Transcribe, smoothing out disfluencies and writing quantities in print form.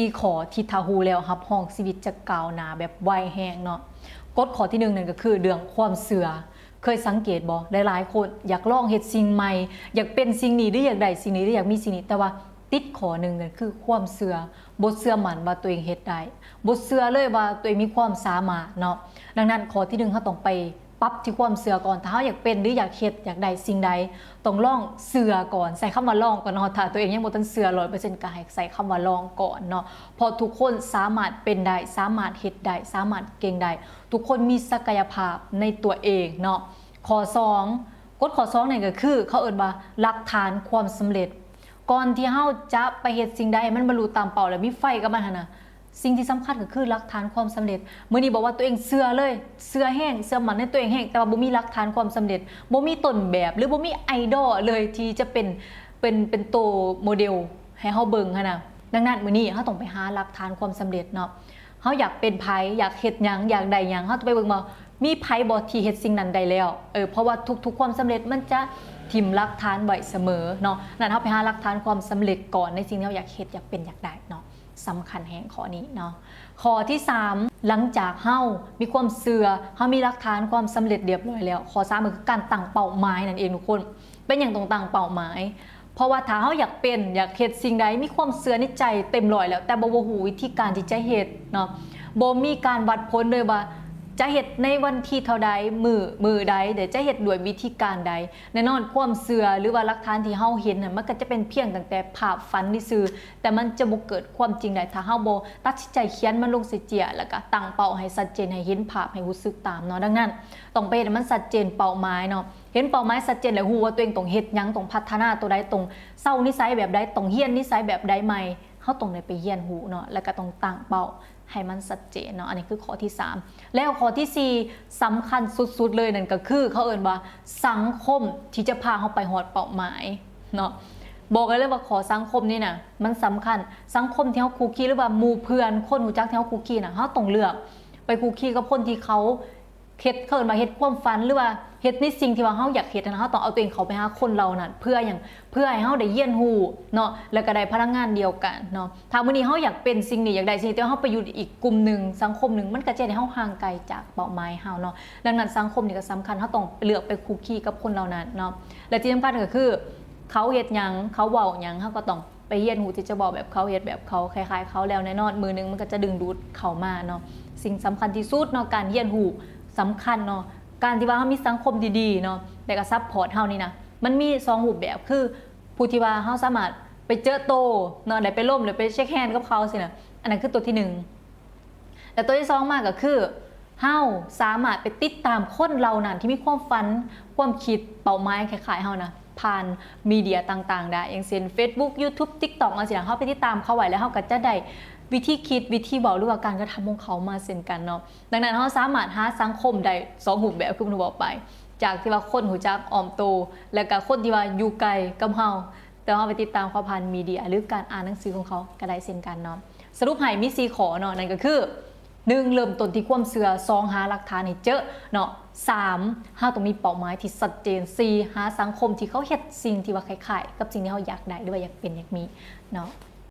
4ข้อที่ถ้าฮู้แล้วรับรองชีวิตจะก้าวหน้าแบบไวแฮงเนาะกฎข้อที่1นั่นก็คือเรื่องความเชื่อเคยสังเกตบ่หลายๆคนอยากลองเฮ็ดสิ่งใหม่อยากเป็นสิ่งนี้หรืออยากได้สิ่งนี้หรืออยากมีสิ่งนี้แต่ว่าติดข้อหนึ่งนั่นคือความเชื่อบ่เชื่อมั่นว่าตัวเองเฮ็ดได้บ่เชื่อเลยว่าตัวเองมีความสามารถเนาะดังนั้นข้อที่1เฮาต้องไปปรับที่ความเชื่อก่อนถ้าเฮาอยากเป็นหรืออยากเฮ็ดอยากได้สิ่งใดต้องลองเชื่อก่อนใส่คำว่าลองก่อนเนาะถ้าตัวเองยังบ่ทันเชื่อ 100% ก็ให้ใส่คำว่าลองก่อนเนาะเพราะทุกคนสามารถเป็นได้สามารถเฮ็ดได้สามารถเก่งได้ทุกคนมีศักยภาพในตัวเองเนาะข้อ2กฎข้อ2นี่ก็คือเขาเอิ้นว่าหลักฐานความสำเร็จก่อนที่เฮาจะไปเฮ็ดสิ่งใดให้มันบรรลุตามเป้าแล้วมีไฟกับมันหั่นน่ะสิ่งที่สำคัญก็คือหลักฐานความสำเร็จมื้อนี้บอกว่าตัวเองเชื่อเลยเชื่อแห้งเชื่อมั่นในตัวเองแห้งแต่ว่าบ่มีหลักฐานความสำเร็จบ่มีต้นแบบหรือบ่มีไอดอลเลยที่จะเป็นตัวโมเดลให้เฮาเบิ่งหั่นน่ะดังนั้นมื้อนี้เฮาต้องไปหาหลักฐานความสำเร็จเนาะเฮาอยากเป็นไผอยากเฮ็ดหยังอยากได้หยังเฮาต้องไปเบิ่งว่ามีไผบ่ที่เฮ็ดสิ่งนั้นได้แล้วเพราะว่าทุกๆความสำเร็จมันจะทิ่มหลักฐานไว้เสมอเนาะนั่นเฮาไปหาหลักฐานความสำเร็จก่อนในสิ่งที่เฮาอยากเฮ็ดอยากเป็นอยากได้เนาะสำคัญแห่งข้อนี้เนาะข้อที่3หลังจากเฮามีความเชื่อเฮามีหลักฐานความสำเร็จเรียบร้อยแล้วข้อ3ก็คือการตั้งเป้าหมายนั่นเองทุกคนเป็นอย่างต้องตั้งเป้าหมายเพราะว่าถ้าเฮาอยากเป็นอยากเฮ็ดสิ่งใดมีความเชื่อในใจเต็มร้อยแล้วแต่บ่ฮู้วิธีการที่จะเฮ็ดเนาะบ่มีการวัดผลเลยว่าจะเฮ็ดในวันที่เท่าใดมือใดเดี๋ยวจะเฮ็ดด้วยวิธีการใดแน่นอนความเชื่อหรือว่าหลักฐานที่เฮาเห็นน่ะมันก็จะเป็นเพียงตั้งแต่ภาพฝันซื่อแต่มันจะบ่เกิดความจริงได้ถ้าเฮาบ่ตัดสินใจเขียนมันลงใส่เจียแล้วก็ตั้งเป้าให้ชัดเจนให้เห็นภาพให้รู้สึกตามเนาะดังนั้นต้องไปเฮ็ดให้มันชัดเจนเป้าหมายเนาะเห็นเป้าหมายชัดเจนแล้วฮู้ว่าตัวเองต้องเฮ็ดหยังต้องพัฒนาตัวใดต้องเซานิสัยแบบใดต้องเรียนนิสัยแบบใดใหม่เฮาต้องได้ไปเรียนรู้เนาะแล้วก็ต้องตั้งเป้าให้มันชัดเจนเนาะอันนี้คือข้อที่3แล้วข้อที่4สำคัญสุดๆเลยนั่นก็คือเขาเอ่ยว่าสังคมที่จะพาเฮาไปฮอดเป้าหมายเนาะบอกเลยว่าขอสังคมนี่น่ะมันสำคัญสังคมที่เฮาคุกคีหรือว่าหมู่เพื่อนคนรู้จักที่เฮาคุกคีน่ะเฮาต้องเลือกไปคุกคีกับคนที่เขาเฮ็ดเขาเอิ้นว่าเฮ็ดความฝันหรือว่าเฮ็ดในสิ่งที่ว่าเฮาอยากเฮ็ดนะเฮาต้องเอาตัวเองเข้าไปหาคนเหล่านั้นเพื่อให้เฮาได้เรียนรู้เนาะแล้วก็ได้พลังงานเดียวกันเนาะถ้ามื้อนี้เฮาอยากเป็นสิ่งนี้อยากได้สิ่งนี้แต่เฮาไปอยู่อีกกลุ่มนึงสังคมนึงมันก็จะให้เฮาห่างไกลจากเป้าหมายเฮาเนาะดังนั้นสังคมนี่ก็สำคัญเฮาต้องเลือกไปคุกคีกับคนเหล่านั้นเนาะและที่สำคัญก็คือเขาเฮ็ดหยังเขาเว้าหยังเฮาก็ต้องไปเรียนรู้ที่จะบอกแบบเขาเฮ็ดแบบเขาคล้ายๆเขาแล้วแน่นอนมือนึงมันก็จะดึงดูดเข้ามาเนาะสิ่งสำคัญที่สุดเนาะการเรียนรู้สำคัญเนาะการที่ว่าเฮามีสังคมดีๆเนาะแต่ก็ซัพพอร์ตเฮานี่นะมันมี2รูปแบบคือผู้ที่ว่าเฮาสามารถไปเจอโตเนาะได้ไปร่วมหรือไปเช็คแฮนด์กับเขาสินะอันนั้นคือตัวที่1แต่ตัวที่2มาก็คือเฮาสามารถไปติดตามคนเหล่านั้นที่มีความฝันความคิดเป้าหมายคล้ายๆเฮานะผ่านมีเดียต่างๆได้อย่างเช่น Facebook YouTube TikTok เอาสินะเฮาไปติดตามเขาไว้แล้วเฮาก็จะได้วิธีคิดวิธีบอกหรือว่าการกระทำของเขามาเช่นกันเนาะดังนั้นเราสามารถหาสังคมได้2รูปแบบคือผมบอกไปจากที่ว่าคนหูจักออมโตและก็คนที่ว่าอยู่ไกลกับเฮาแต่เฮาไปติดตามเขาผ่านมีเดียหรือการอ่านหนังสือของเขาก็ได้เช่นกันเนาะสรุปให้มี4ข้อเนาะนั่นก็คือ1เริ่มต้นที่ความเชื่อ2หาหลักฐานให้เจอเนาะ3เฮาต้องมีเป้าหมายที่ชัดเจน4หาสังคมที่เขาเฮ็ดสิ่งที่ว่าคล้ายๆกับสิ่งที่เฮาอยากได้หรือว่าอยากเป็นอยากมีเนาะ